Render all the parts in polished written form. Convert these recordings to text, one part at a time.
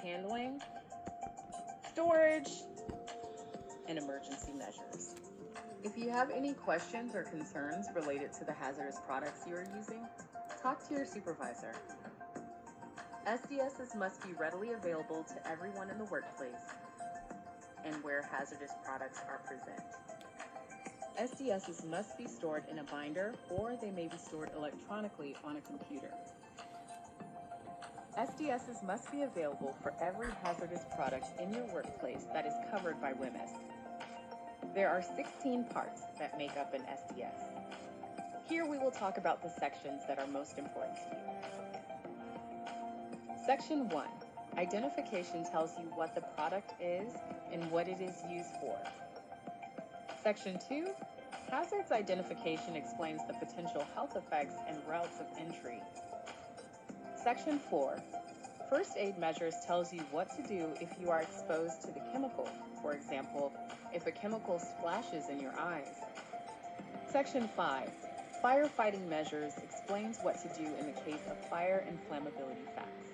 handling, storage, and emergency measures. If you have any questions or concerns related to the hazardous products you are using, talk to your supervisor. SDSs must be readily available to everyone in the workplace and where hazardous products are present. SDSs must be stored in a binder or they may be stored electronically on a computer. SDSs must be available for every hazardous product in your workplace that is covered by WMIS. There are 16 parts that make up an SDS. Here we will talk about the sections that are most important to you. Section 1. Identification tells you what the product is and what it is used for. Section 2. Hazards identification explains the potential health effects and routes of entry. Section 4. First aid measures tells you what to do if you are exposed to the chemical. For example, if a chemical splashes in your eyes. Section 5. Firefighting measures explains what to do in the case of fire and flammability facts.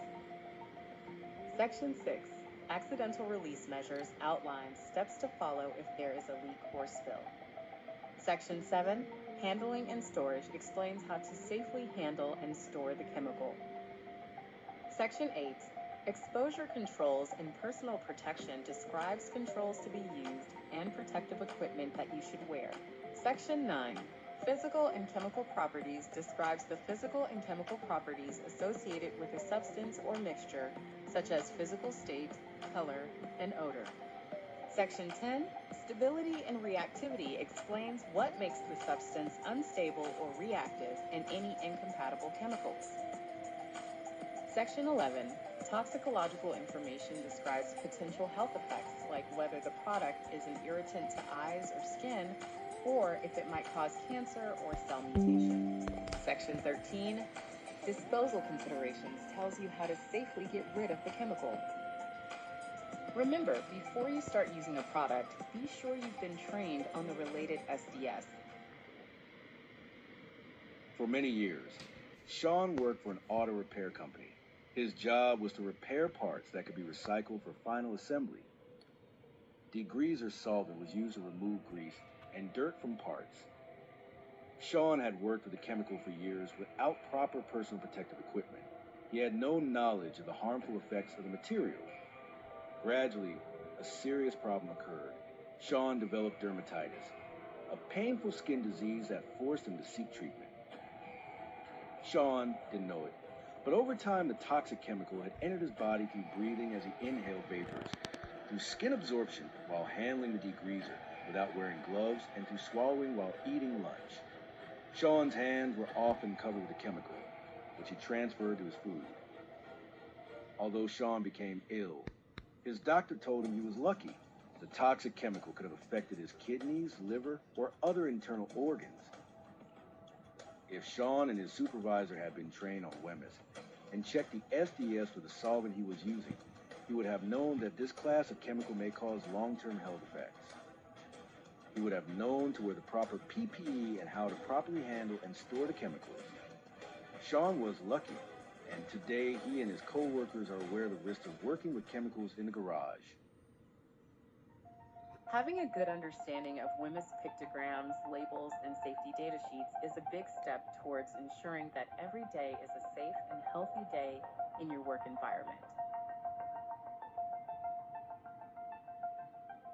Section 6. Accidental release measures outlines steps to follow if there is a leak or spill. Section 7. Handling and storage explains how to safely handle and store the chemical. Section 8. Exposure controls and personal protection describes controls to be used and protective equipment that you should wear. Section 9. Physical and chemical properties describes the physical and chemical properties associated with a substance or mixture, such as physical state, color, and odor. Section 10. Stability and reactivity explains what makes the substance unstable or reactive and any incompatible chemicals. Section 11. Toxicological information describes potential health effects, like whether the product is an irritant to eyes or skin, or if it might cause cancer or cell mutation. Section 13. Disposal considerations tells you how to safely get rid of the chemical. Remember, before you start using a product, be sure you've been trained on the related SDS. For many years, Sean worked for an auto repair company. His job was to repair parts that could be recycled for final assembly. Degreaser solvent was used to remove grease and dirt from parts. Sean had worked with the chemical for years without proper personal protective equipment. He had no knowledge of the harmful effects of the material. Gradually, a serious problem occurred. Sean developed dermatitis, a painful skin disease that forced him to seek treatment. Sean didn't know it, but over time the toxic chemical had entered his body through breathing as he inhaled vapors, through skin absorption while handling the degreaser without wearing gloves, and through swallowing while eating lunch. Sean's hands were often covered with the chemical, which he transferred to his food. Although Sean became ill, his doctor told him he was lucky. The toxic chemical could have affected his kidneys, liver, or other internal organs. If Sean and his supervisor had been trained on WMIS and checked the SDS for the solvent he was using, he would have known that this class of chemical may cause long-term health effects. He would have known to wear the proper PPE and how to properly handle and store the chemicals. Sean was lucky, and today he and his co-workers are aware of the risks of working with chemicals in the garage. Having a good understanding of WMIS pictograms, labels, and safety data sheets is a big step towards ensuring that every day is a safe and healthy day in your work environment.